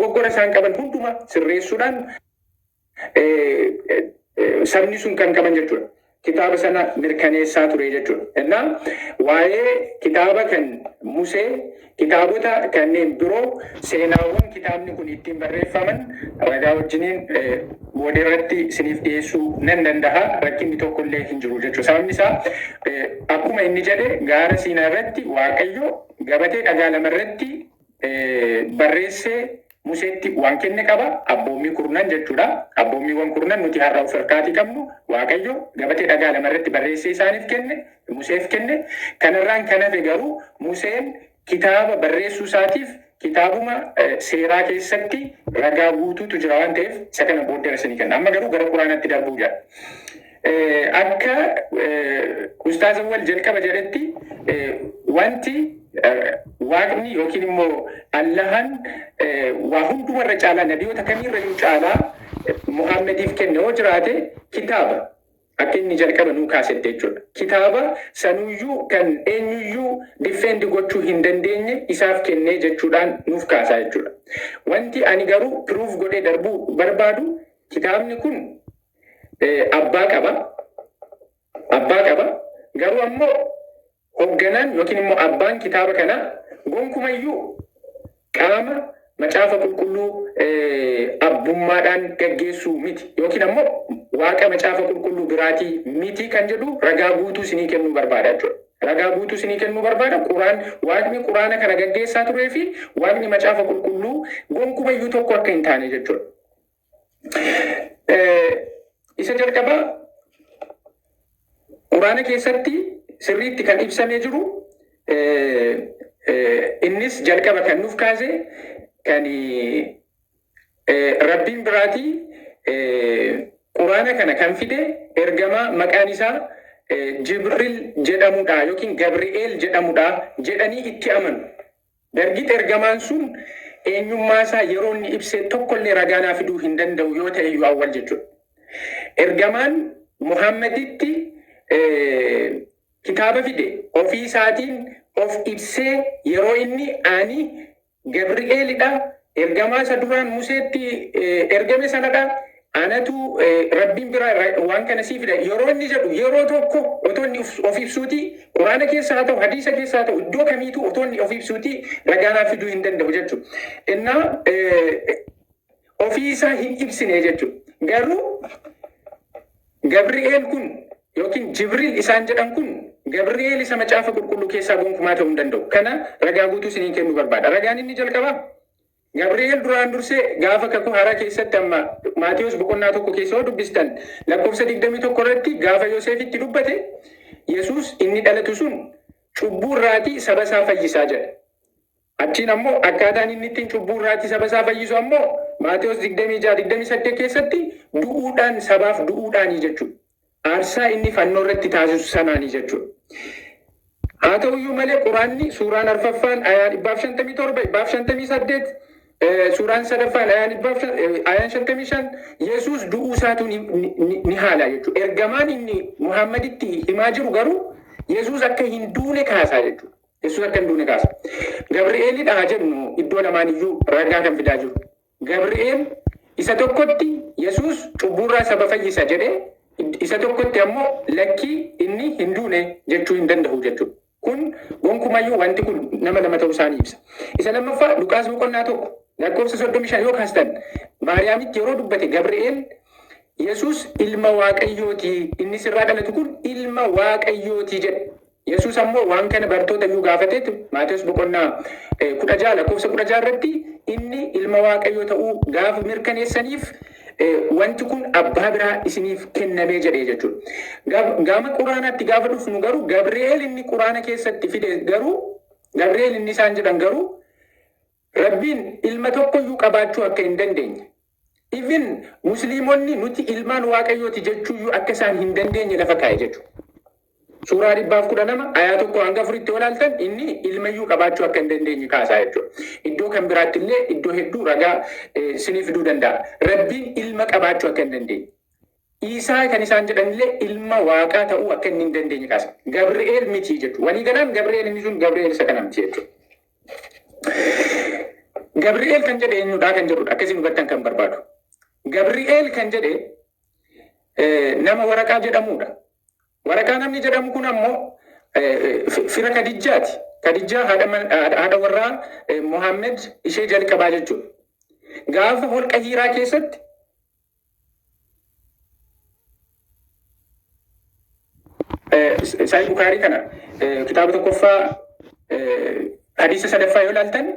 dogoggora isaan qaban hunduma sirreessuudhaan sabni sun kan qaban jechuudha. Kitaaba sana mirkaneessaa ture jechuudha. Innaa waa'ee kitaaba kan Musee kitaabota kanneen biroo seenaawwan kitaabni kun ittiin barreeffaman ragaa wajjiniin booda irratti isiniif dhiyeessuu nan danda'a. Rakkinni tokko illee hin jiru jechuudha. Sababni isaa akkuma inni jedhe gaara Siinaa irratti Waaqayyo gabatee dhagaa lama irratti barreessee Museetti waan kenne qaba. Abboommii kurnan jechuudha. Abboommiiwwan kurnan nuti har'a of harkaatii qabnu Waaqayyo gabatee dhagaa lama irratti barreessee isaaniif kenne, Museef kenne. Kanarraan kan hafe garuu Museen kitaaba barreessuu isaatiif kitaabuma seeraa keessatti ragaa guutuutu jira waan ta'eef isa kana booddee isinii kenna. Amma garuu gara Quraanaatti darbuu jira. Akka ustaazawwan jalqaba jedhetti wanti Waaqni yookiin immoo Allahan waa hundumarra caalaa nabiyoota kamiirrayyuu caalaa Muhammadiif kenne yoo jiraate kitaaba akka inni jalqaba nuu kaasette jechuudha. Kitaaba sanuyyuu kan eenyuyyuu difeendi gochuu hin dandeenye isaaf kennee jechuudhaan nuuf kaasaa jechuudha. Wanti ani garuu piruuf godhee darbuu barbaadu kitaabni kun abbaa qaba garuu ammoo hoogganaan yookiin immoo abbaan kitaaba kana gonkumayyuu qaama macaafa qulqulluu abbummaadhaan gaggeessuu miti yookiin ammoo waaqa macaafa qulqulluu biraatii miti kan jedhu ragaa guutuu isinii kennuu barbaada jechuudha. Ragaa guutuu isinii kennuu barbaada. Waaqni quraana kana gaggeessaa turee fi waaqni macaafa qulqulluu gonkumayyuu tokko akka hin taane jechuudha. Isa jalqabaa quraana keessatti sirriitti kan ibsamee jiru innis jalqaba kan nuuf kaase kan rabbiin biraatii quraana kana kan fide ergamaa maqaan isaa Jibril jedhamudha yookiin Gabri'eel jedhamudha jedhanii itti amanu. Dargit ergamaan sun eenyummaa isaa yeroo inni ibse tokkollee ragaa naa fiduu hin danda'u yoo ta'e iyyuu awwal jechuudha. Ergamaan Muhammaditti kitaaba fide ofii isaatiin of ibsee yeroo inni ani Gabri'eelidha ergamaa isa duraan Museetti ergame sanadha anatu rabbiin biraa waan kana sii fida yeroo inni jedhu yeroo tokko otoo inni of ibsuuti quraana keessa haa ta'u hadiisa keessa haa ta'u iddoo kamiitu otoo inni of ibsuuti ragaa naa fiduu hin danda'u jechuudha. Innaa ofii isaa hin ibsine jechuudha. Garuu Gabri'eel kun yookiin Jibril isaan jedhan kun Gabri'eel isa macaafa qulqulluu keessaa gonkumaa ta'uu hin danda'u. Kana ragaa guutuu isinii kennuu barbaada. Ragaan inni jalqabaa Gabri'eel duraan dursee gaafa kakuu haaraa keessatti amma Maatiyos boqonnaa tokko keessa yoo dubbistan lakkoofsa 21 irratti gaafa Yoosefitti dubbate Yesuus inni dhalatu sun cubbuu irraatii saba isaa fayyisaa jedha. Achiin ammoo akkaataan inni ittiin cubbuu irraatii saba isaa fayyisu ammoo Maatiyos 26-28 keessatti du'uudhaan sabaaf du'uudhaanii jechuudha. Aarsaa inni fannoo irratti taasisu sanaanii jechuudha. Haa ta'uyyuu malee quraanni suuraan arfaffaan ayaan 157 suuraan sadaffaan ayaan 55 Yesuus du'uu isaatu ni haala jechuudha. Ergamaan inni Muhammaditti himaa jiru garuu Yesuus akka hin duune kaasaa jechuudha. Yesuus akka hin duune kaasa. Gabri'eelidha haa jennu iddoo lamaaniyyuu ragaa kan fidaa jiru. Gabri'eel isa tokkotti Yesuus cubburraa saba fayyisa jedhee isa tokkotti ammoo lakkii inni hin duune jechuu hin danda'u jechuudha. Kun gonkumayyuu wanti kun nama lama ta'uu isaanii ibsa. Isa lammaffaa Luqaas boqonnaa tokko lakkoofsa 35 yoo kaastan Maariyaamitti yeroo dubbate Gabri'eel Yesuus ilma Waaqayyooti inni sirraa dhalatu kun ilma Waaqayyooti jedhe. Yesuus ammoo waan kana bartoota iyyuu gaafateetu Maatiyos boqonnaa 16 lakkoofsa 16 irratti inni ilma Waaqayyoo ta'uu gaafa mirkaneessaniif wanti kun abbaa biraa isiniif kennamee jedhee jechuudha. Gama quraanaatti gaafa dhufnu garuu Gabri'eel inni quraana keessatti fide garuu Gabri'eel inni isaan jedhan garuu Rabbiin ilma tokkoyyuu qabaachuu akka hin dandeenye. Even musliimonni nuti ilmaan Waaqayyooti jechuuyyuu akka isaan hin dandeenye lafa kaa'e jechuudha. Suuraa 112 ayaa tokko hanga 4 tti olaaltan inni ilmayyuu qabaachuu akka hin dandeenye kaasaa jechuudha. Iddoo kan biraatti illee iddoo hedduu ragaa isiniif fiduu danda'a. Rabbiin ilma qabaachuu akka hin dandeenye. Isaa kan isaan jedhan illee ilma Waaqaa ta'uu akka hin dandeenye kaasa. Gabri'eel miti jechuudha. Walii galaan Gabri'eel inni sun Gabri'eel isa kana miti jechuudha. Gabri'eel kan jedhe eenyudha kan jedhudha akkasiin hubattan kan barbaadu. Gabri'eel kan jedhe nama Waraqaa jedhamudha. Waraqaa namni jedhamu kun ammoo fira Kadijjaati. Kadijjaa haadha warraa Muhammed ishee jalqabaa jechuudha. Gaafa holqa Hiiraa keessatti Sahih Bukhari kana kitaaba tokkoffaa hadiisa sadaffaa yoo ilaaltan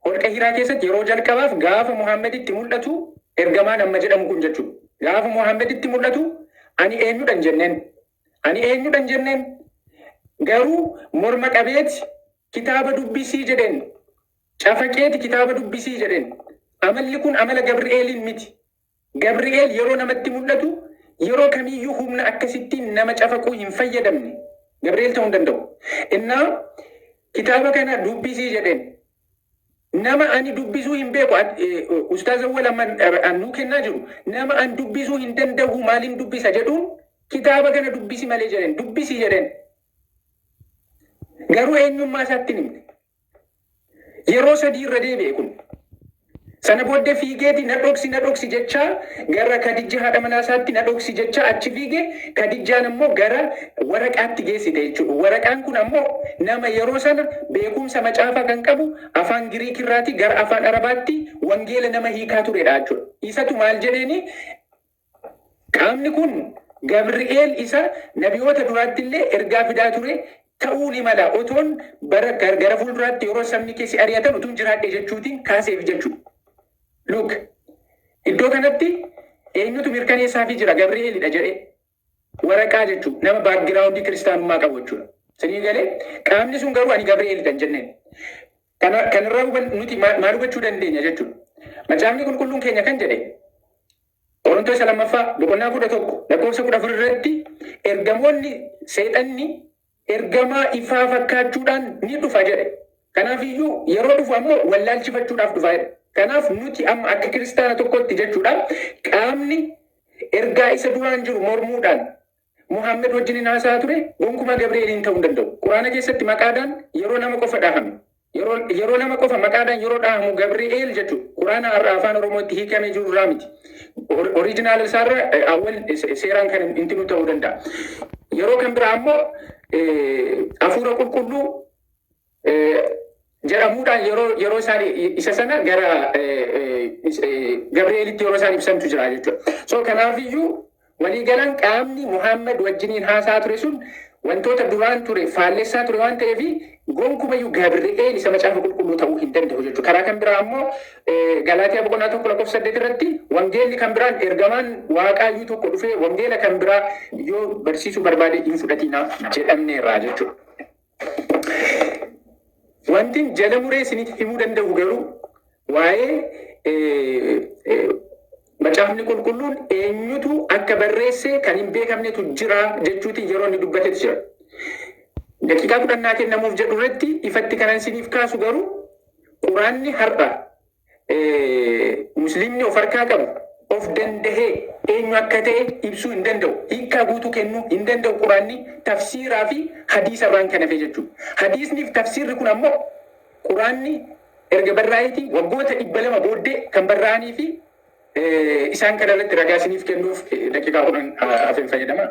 holqa Hiiraa keessatti yeroo jalqabaaf gaafa Muhammeditti mul'atu ergamaan amma jedhamu kun jechuudha. Gaafa Muhammeditti mul'atu ani eenyudhan jenneen garuu morma qabeeti kitaaba dubbisii jedheen cafaqeeti kitaaba dubbisii jedheen amalli kun amala Gabri'eeliin miti. Gabri'eel yeroo namatti mul'atu yeroo kamiyyuu humna akkasittiin nama cafaquu hin fayyadamne Gabri'eel ta'uu hin danda'u. Innaa kitaaba kana dubbisii jedheen nama ani dubbisuu hin beeku ustaaza walaman annuu kennaa jiru nama an dubbisuu hin danda'u maaliin dubbisa jedhuun kitaaba kana dubbisi malee jedheen dubbisii jedheen garuu eenyummaa isaatti himne yeroo sadii irra deebi'e kun sana booddee fiigeeti na dhoksi jechaa gara Kadijjaa haadha manaa isaatti na dhoksi jechaa achi fiige Kadijjaan ammoo gara Waraqaatti geessite jechuudha. Waraqaan kun ammoo nama yeroo sana beekumsa macaafaa kan qabu afaan Giriik irraati gara afaan Arabaatti wangeela nama hiikaa turedha jechuudha. Isatu maal jedheeni qaamni kun Gabri'eel isa nabiyoota duraatti illee ergaa fidaa ture ta'uu ni mala otoon gara fuulduraatti yeroo sabni keessi ari'atan utuun jiraadhe jechuutiin kaaseef jechuudha. Look, iddoo kanatti eenyutu mirkaneessaa fi jira Gabri'eelidha jedhee Waraqaa jechuudha. Nama baakgiraawundii kiristaanummaa qabu jechuudha. Sinii galee qaamni sun garuu ani Gabri'eelidha hin jenneen. Kanarraa nuti maal hubachuu dandeenya jechuudha. Macaafni qulqulluun keenya kan jedhe Qorontoos lammaffaa boqonnaa 11 lakkoofsa 14 irratti ergamoonni seexanni ergamaa ifaa fakkaachuudhaan ni dhufa jedhe. Kanaafiyyuu yeroo dhufu ammoo wallaalchifachuudhaaf dhufa jedhe. Kanaaf nuti amma akka kiristaana tokkotti jechuudha qaamni ergaa isa duraan jiru mormuudhaan Muhammed wajjin haasaa ture gonkumaa Gabri'eeliin ta'uu hin danda'u. Quraana keessatti maqaadhaan yeroo nama qofa dhahame. Yeroo nama qofa maqaadhaan yeroo dhahamu Gabri'eel jechuudha. Quraana afaan Oromootti hiikamee jiru irraa miti. Oriijinaal isaarra awwal seeraan kan inni ta'uu danda'a. Yeroo kan biraa ammoo hafuura qulqulluu jedhamuudhaan yeroo isaan isa sana gara Gabri'eelitti yeroo isaan ibsantu jira jechuudha. So kanaafiyyuu waliigalaan qaamni Muhammad wajjiniin haasaa ture sun wantoota duraan ture faallessaa ture waan ta'eef gonkumayyuu Gabri'eel isa macaafa qulqulluu ta'uu hin danda'u jechuudha. Karaa kan biraa ammoo Galaatiyaa boqonnaa 1:8 irratti wangeelli kan biraan ergamaan Waaqayyoo tokko dhufee wangeela kan biraa yoo barsiisuu barbaade hin fudhatinaa jedhamneerra jechuudha. Wanti jala muree isinitti himuu danda'u garuu waa'ee macaafni qulqulluun eenyutu akka barreesse kan hin beekamnetu jira jechuutiin yeroo inni dubbatetu jira. Daqiiqaa 10 kennamuuf jedhu irratti ifatti kanan isiniif kaasu garuu quraanni har'a musliimni of harkaa qabu of dandahee eenyu akka ta'e ibsuu hin danda'u. Hiikaa guutuu kennuu hin danda'u quraanni tafsiiraa fi hadiisa irraan kan hafe jechuudha. Hadiisniif tafsiirri kun ammoo quraanni erga barraa'eetii waggoota 200 booddee kan barraa'anii fi isaan kana irratti ragaa isiniif kennuuf daqiiqaa 10 hafeen fayyadama.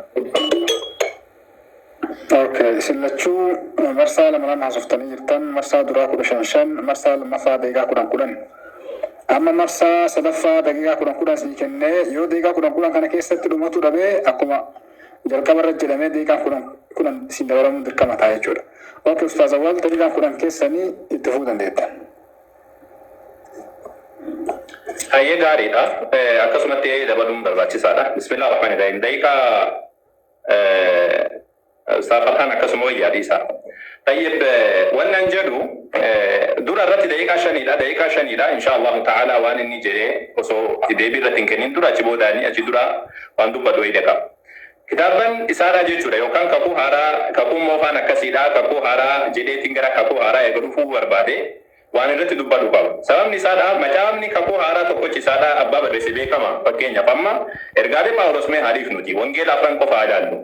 Okay, sillachuu marsaa lama haasoftanii jirtan marsaa duraa 15 marsaa lammaffaa daqiiqaa 10. Amma marsaa sadaffaa daqiiqaa 10 sii kennee yoo daqiiqaa 10 kana keessatti dhumatu dhabee akkuma jalqaba irra jedhamee daqiiqaa 10 siin dabalamuun dirqama ta'a jechuudha. Okay, Ustaaz Awwal daqiiqaa 10 keessanii itti fufuu dandeettan. Hayyee gaariidha. Akkasumatti dabaluun barbaachisaadha. Bismillahirrahmanirrahim. Daqiiqaa Farhaan akkasuma wayyaadhiisa. Tayyib wannan jedhu dura irratti daqiiqaa 5dha inshaallahu ta'ala waan inni jedhee osoo deebii irratti hin kennin dura achi boodaanii achi dura waan dubbatu wayii qaba. Kitaaban isaadhaa jechuudha yookaan kakuu moofaan akkasiidha kakuu haaraa jedheetiin gara kakuu haaraa eega dhufuu barbaade waan irratti dubbatu qaba. Sababni isaadhaa macaafni kakuu haaraa tokkochi isaadhaa abbaa barreesse beekama fakkeenyaaf amma ergaalee Phaawulos mee haaliif nuti wangeela afran qofa ilaallu.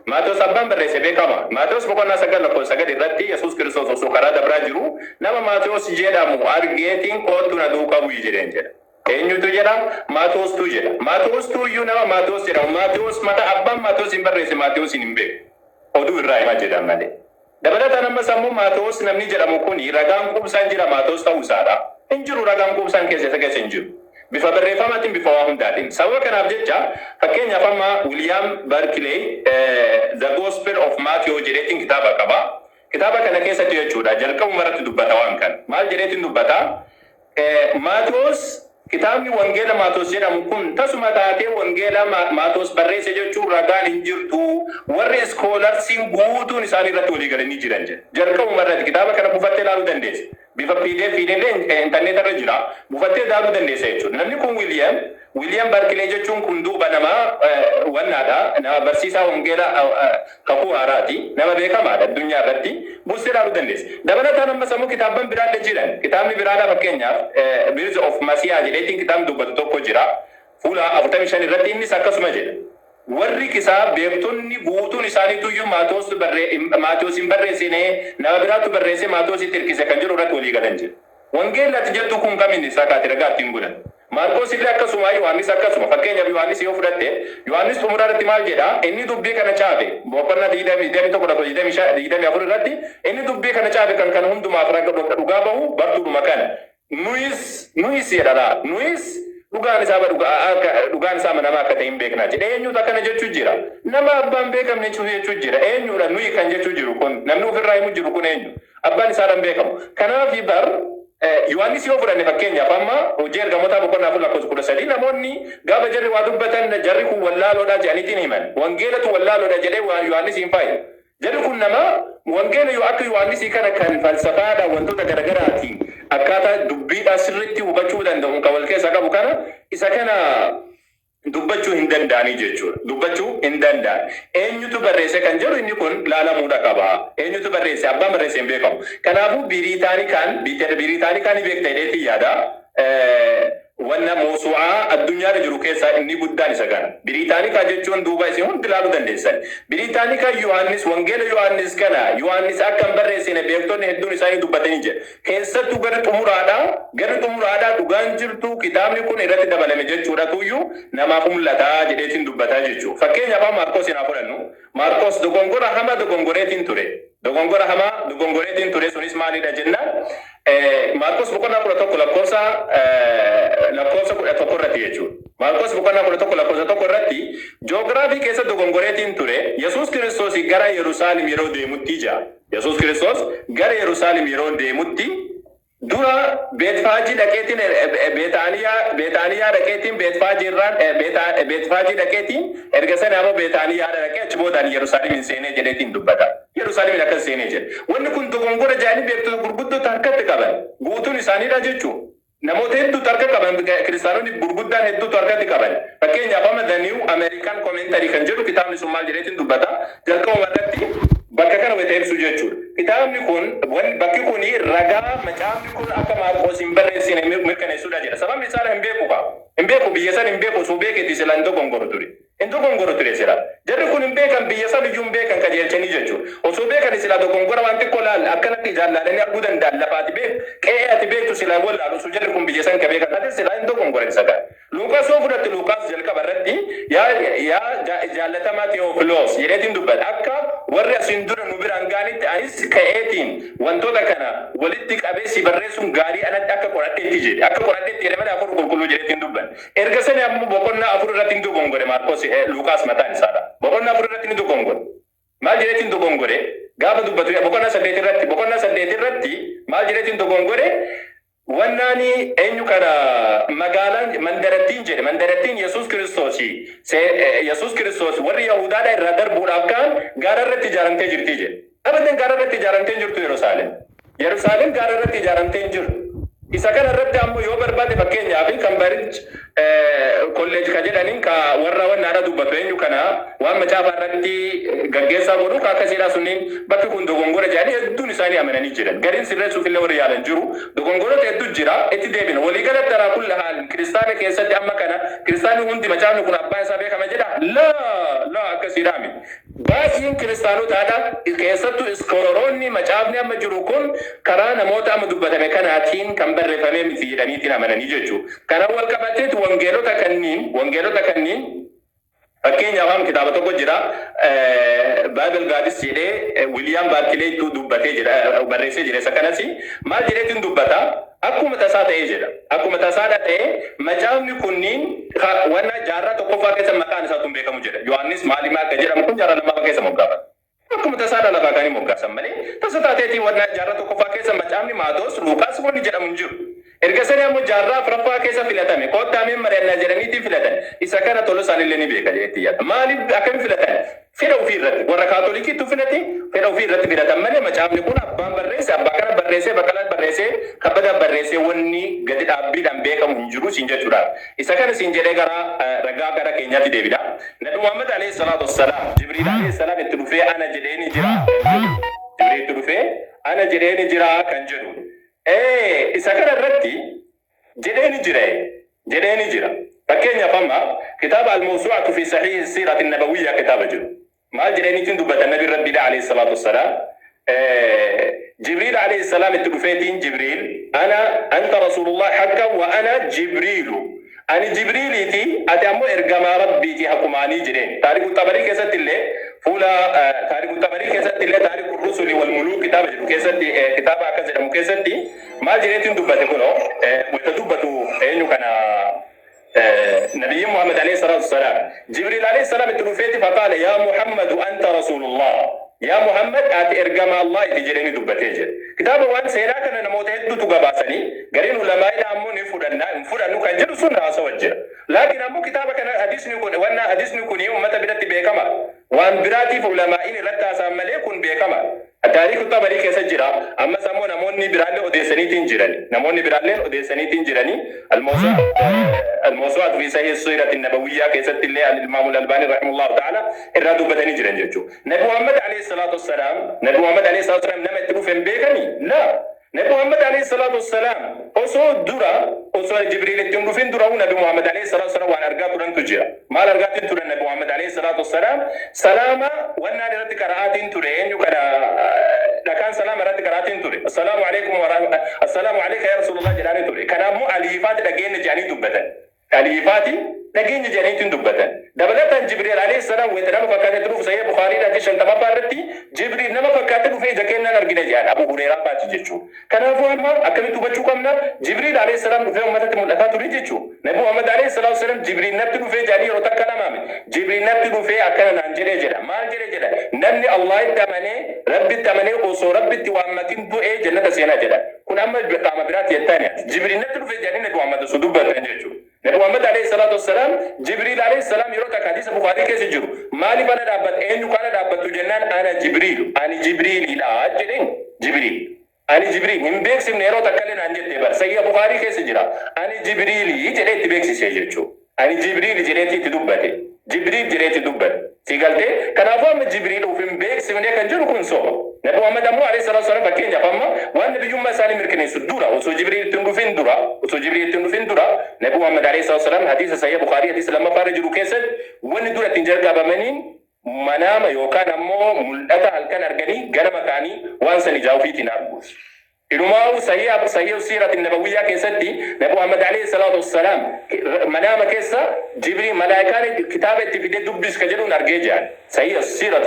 Matos abbaan barreesse beekama. Matos boqonnaa 9:9 irratti Yesuus Kiristoos osoo karaa dabraa jiru nama Matos jedhamu argeetiin kootu na duukaa bu'i jedheen jedha. Eenyutu jedha? Maatoostuu jedha. Maatoostuu iyyuu nama Maatoos jedhamu. Maatoos mata abbaan Maatoos hin barreesse Maatoos hin beeku. Oduu irraa himaa jedhan malee. Dabalataan ammas ammoo Maatoos namni jedhamu kuni ragaan qubsaan jira Maatoos ta'uu isaadha. Hin jiru ragaan qubsaan keessa hin jiru. Bifa barreeffamaatiin bifa waa hundaatiin. Sababa kanaaf jecha fakkeenyaaf amma William Barclay The Gospel of Matthew jedheetiin kitaaba qaba. Kitaaba kana keessatti jechuudha jalqabuma irratti dubbata waan kana. Maal jedheetiin dubbata? Maatoos kitaabni wangeela Maatoos jedhamu kun tasuma taatee wangeela Maatoos barreesse jechuun ragaan hin jirtu. Warri iskoolarsiin guutuun isaanii irratti walii galanii jiran jedha. Jalqabuma irratti kitaaba kana buufattee ilaaluu dandeessa. Bifa PDF illee internet irra jira. Buufattee ilaaluu dandeessa jechuudha. Namni kun William Barclay jechuun kun duuba nama wannaadha. Nama barsiisaa wangeela kakuu haaraati. Nama beekamaadha addunyaa irratti. Buustee ilaaluu dandeessa. Dabalataan ammas ammoo kitaabban biraallee jiran. Kitaabni biraadhaa fakkeenyaaf Birds of Messiah jedheetiin kitaabni dubbatu tokko jira. Fuula 45 irratti innis akkasuma jedha. Warri kisaa beektonni guutuun isaaniitu iyyuu Maatoos hin barreessine nama biraatu barreesse Maatoos itti hirkise kan jiru irratti walii galan jira. Wangeelli ati jettu kun kamiin isaa kaati ragaa ittiin godhan. Maarqoos illee akkasuma Yohaannis akkasuma fakkeenyaaf Yohaannis yoo fudhatte Yohaannis xumuraa irratti maal jedha inni dubbii kana caabe boqonnaa 21 irratti inni dubbii kana caabe kan kana hundumaaf raga dhugaa bahu bartuudhuma kana. Nuyis jedha nuyis dhugaan isaa nama akka ta'e hin beeknaa jedhe eenyutu akkana jechuu jira nama abbaan beekamne jechuu jira eenyudha nuyi kan jechuu jiru kun namni ofirraa himu jiru kun eenyu abbaan isaadhaan beekamu kanaaf bar Yohaannis yoo fudhanne fakkeenyaaf amma hojii ergamootaa boqonnaa 13 namoonni gaafa jarri waa dubbatan jarri kun wallaaloodha jedhaniitiin himan wangeelatu wallaaloodha jedhee Yohaannis hin faayidu jarri kun nama wangeela yoo akka Yohaannis kana kan falsafaadha wantoota garaagaraatiin akkaataa dubbiidhaa sirriitti hubachuu danda'u kan wal keessa qabu kana isa kana dubbachuu hin danda'anii jechuudha. Dubbachuu hin danda'an. Eenyutu barreesse kan jedhu inni kun laalamuudha qaba. Eenyutu barreesse abbaan barreesse hin beekamu. Kanaafuu Biriitaanikaan beekta jedheetii yaada. Wanna moosu'aa addunyaarra jiru keessaa inni guddaan isa kana. Biriitaanikaa jechuun duuba isin hundi ilaaluu dandeessan. Biriitaanikaa Yohaannis wangeela Yohaannis kana Yohaannis akka hin barreessine beektonni hedduun isaanii dubbatanii jira. Keessattuu gara xumuraadhaa dhugaan jirtu kitaabni kun irratti dabalame jechuudha tuyyuu namaaf mul'ata jedheetiin dubbataa jechuudha. Fakkeenyaaf Maarqos hin fudhannu. Maarqos dogongora hamaa dogongoreetiin ture sunis maalidha jennaan. Maarqos boqonnaa 11 lakkoofsa 11 irratti jechuudha. Maarqos boqonnaa 11 lakkoofsa 1 irratti joogiraafii keessa dogongoreetiin ture Yesuus Kiristoos gara Yerusaalem yeroo deemutti jira. Yesuus Kiristoos gara Yerusaalem yeroo deemutti dura Beetfaajii dhaqeetiin Beetaaniyaa dhaqeetiin Beetfaajii dhaqeetiin erga sana ammoo Beetaaniyaa dhaqee achi boodaan Yerusaalem seenee jedheetiin dubbata. Yerusaalem akkas seenee jedhe. Wanni kun dogongora jaanii beektota gurguddoota harkatti qaban guutuun isaaniidha jechuudha. Namoota hedduutu harka qaban kiristaanonni gurguddaan hedduutu harkatti qaban. Fakkeenyaaf amma The New American Commentary kan jedhu kitaabni sun maal jedheetiin dubbata. Jalqabuma irratti bakka kana wayita ibsu jechuudha. Kitaabni kun bakki kun ragaa macaafni kun akka Maarqos hin barreessine mirkaneessuudha jedha. Sababni isaa hin beeku biyya san hin beeku osoo beeketti sila hin dogongoro ture sila. Jarri kun hin beekan biyya san iyyuu hin beekan qajeelchanii jechuudha. Osoo beekan sila dogongora waan xiqqoo laal akkanatti jaalladhanii arguu danda'an lafaati qe'ee ati beektu sila wallaalu osoo jarri kun biyya san ka beekan ati sila hin dogongoran isa ga'a. Luuqaas yoo fudhatte Luuqaas jalqaba irratti yaa jaallatamaa Teoofiloos jedheetiin dubbata akka warri asiin dura nu biraan gaanitti anis ka'eetiin wantoota kana walitti qabeessi barreessuun gaarii anatti akka qoradheetti jedhe akka qoradheetti jedhe malee afur qulqulluu jedheetiin dubban erga sani ammoo boqonnaa 4 irratti hin dogongore Maarqos Luuqaas mataan isaadha boqonnaa 4 irratti hin dogongore maal jedheetiin dogongore gaafa dubbatu boqonnaa 8 irratti maal jedheetiin dogongore wannaani eenyu kana magaalaan mandarattiin Yesuus Kiristoos warri Yahudaadha irraa darbuudhaaf kaan gaara irratti ijaaramtee jirti jedhe. Abadan gaara irratti ijaaramtee jirtu Yerusaalem gaara irratti ijaaramtee jiru. Isa kana irratti ammoo yoo barbaade fakkeenyaaf kan Bariich kolleej ka jedhaniin ka warra wannaadha dubbatu eenyu kana waan macaafa irratti gaggeessaa godhu ka akkasiidha sunniin bakki kun dogongora jedhanii hedduun isaanii amananii jiran. Gariin sirreessuuf illee warri yaalan jiru. Dogongoroota hedduu jira itti deebina. Waliigalatti alaa kulla haal kiristaana keessatti amma kana kiristaanni hundi macaafni kun abbaan isaa beekama jedha. Laa akkasiidhaami. baay'een kiristaaanotaadha keessattuu iskooloroonni macaafni amma jiru kun karaa namoota amma dubbatame kanaatiin kan barreeffamee miti jedhaniitiin amananii jechuudha. Kana wal qabateetu wangeelota kanniin fakkeenyaaf amma kitaaba tokko jira Bible Guides jedhee William Barclay tu dubbatee jira barreessee jira. Isa kanas maal jedheetiin dubbata akkuma tasaa ta'ee jedha. Akkuma tasaa ta'ee macaafni kunniin wanna jaarraa tokkoffaa keessa maqaan isaa tun beekamu jedha. Yohaannis maaliif akka jedhamu kun jaarraa lammaffaa keessa moggaafata. Akkuma tasaa lafaa kaanii moggaasan malee tasa taateetiin wanna jaarraa tokkoffaa keessa macaafni Maatoos Luuqaas wanni jedhamu hin jiru. Erga sani ammoo jaarraa afuraffaa keessa filatame kottaameen mari'annaa jedhaniitiin filatan isa kana tolu isaanillee ni beeka jedhetti yaada. Maaliif akkamiin filatan? Fedha ofii irratti warra kaatolikiitu filate fedha ofii irratti filatan malee macaafni kun abbaan barreesse abbaa kana barreessee baqqalaan barreessee kabbadaan barreessee wanni gadi dhaabbiidhaan beekamu hin jiru siin jechuudha. Isa kana siin jedhee ragaa gara keenyaatti deebida. Nabi Muhammad alayhi salaatu wassalaam Jibriil alayhi salaam itti dhufee ana jedheeni jira. Jibriil itti dhufee ana jedheeni jira kan jedhu. Isa kana irratti jedheeni jira. Fakkeenyaaf amma kitaaba al-Mawsuu'atu fi Sahih Siirati Nabawiyyaa kitaaba jiru. Maal jedheeniitiin dubbatan Nabi Rabbiidha alayhi salaatu wassalaam. Jibriil alayhi salaam itti dhufeetiin Jibriil anta Rasulullah haqqan wa ana Jibriilu. Ani Jibriiliiti ati ammoo ergamaa Rabbiiti hakumaanii jedheen. Taariikhu Tabarii keessatti illee taariikhu Rusuli wal Muluuk kitaaba jedhu keessatti kitaaba akkas jedhamu keessatti maal jedheetiin dubbate kunoo wanta dubbatu eenyu kana نبي محمد عليه الصلاة والسلام جبريل عليه السلام التلوفيتي فقال يا محمد أنت رسول الله يا محمد آتي إرقام الله تجريني دبتيجر كتاب وان سيراك أنا نموت هدو تقباسني قرين علماء أمو نفرنو كان جدو سنة أسوجر لكن أمو كتابك أنا حديث نكون وانا حديث نكون يوم متى بدأت بيكما وان براتي في علماء رتا سامل يكون بيكما التاريخ الطبري كيسا جرا أما سمو نموني برالي أديساني تنجراني الموسوعة في صحيح السيرة النبوية كيسا تلي عن الإمام الألباني رحمه الله تعالى إرادو بدني جران جرجو نبي محمد عليه الصلاة والسلام نما تلوفين بيكني لا نبي محمد عليه الصلاة والسلام أصو جبريل تنوفين درا نبي محمد عليه الصلاة والسلام وان أرقات تران تجرا ما أرقات تران نبي محمد عليه الصلاة والسلام سلاما وانا رد قرآت ترين يكرا لكان سلام رد قرآت ترين السلام عليكم ورحمة السلام عليك يا رسول الله جلاني ترين كان مو أليفات لقين جاني دبتا أليفاتي لقين جاني دبتا دبلتا جبريل عليه السلام ويتنام فكاتي تروف سيئ بخاري راتي شنتما بارتي جبريل نما فكاتي تروف جاكينا نرقين جان أبو هريرة باتي جيشو كان أفوهما أكمي تبچو كمنا جبريل عليه السلام رفع أمتت ملأفات رجيشو نبي محمد عليه الصلاة والسلام جبريل نبتي رفع جاني روتا كلامامي جبريل نبتي رفع أكنا نانجري جرا ما جري جرا نمني الله التمني ربي التمني وصو ربي التوامتين دو إيه جنة سينا جرا كنا أما بقام برات يتانيا جبريل نبتي رفع جاني نبي محمد صدوبة رجيشو نبي محمد عليه الصلاة والسلام جبريل عليه السلام يروتا حديث بخاري كيس جرو مالي بنا دابت أين كان دابت جنان أنا جبريل لا أجرين جبريل أنا جبريل هم بيكس من يروتا كلنا عن جد بار سيا بخاري كيس جرا أنا جبريل يجري بيكس سيجرو أنا جبريل جري تدوبته جبريل جري تدوبته سيقالته كنافهم جبريل وفين بيكس من يكن جرو كنسو نبي محمد عليه الصلاة والسلام بكين جفما والنبي يوم سالم يركني سدورا وسو جبريل تندفين دورا نبي محمد عليه الصلاة والسلام حديث صحيح بخاري حديث لما فارجوا كيسد وين دورا تنجر كابمنين منام يوكان أمو ملأتا هلكان أرغني غنم كاني وانسان جاوفي تنابوس إنما صحيح السيرة النبوية كيسدي نبي محمد عليه الصلاة والسلام منام كيسا جبريل ملائكة كتابة تفيد دبس كجلون أرجيجان صحيح السيرة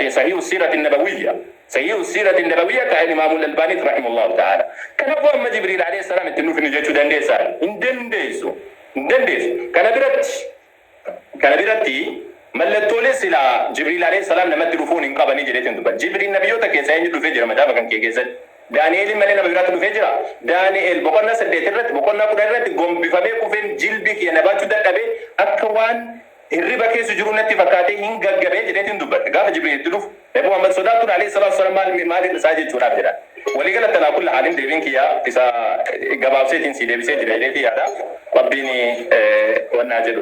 النبوية كان الإمام الألباني رحمه الله تعالى كان أبو جبريل عليه السلام التنوف نجاتو دنديسو كان برتي ملتولي سلا جبريل عليه السلام لما تلوفون انقابني جريتين دبا جبريل نبيوتا كيسا ينجلو فجر مجابا كان كيسا دانيال مالنا بغرات فجر دانيال بقولنا سديترت بقولنا قدرت قوم بفمي كوفين جلبك ينباتو دقبي أكوان الربا كيس جرونتي فكاتي هين غغبي جريتين دبا غاف جبريل تلوف نبي محمد صلى الله عليه السلام مال ساجد تراب جرا ولقال تنا كل عالم ديبين كيا تسا غباب سيتين سي ديبي سي جريتي هذا ربيني وناجد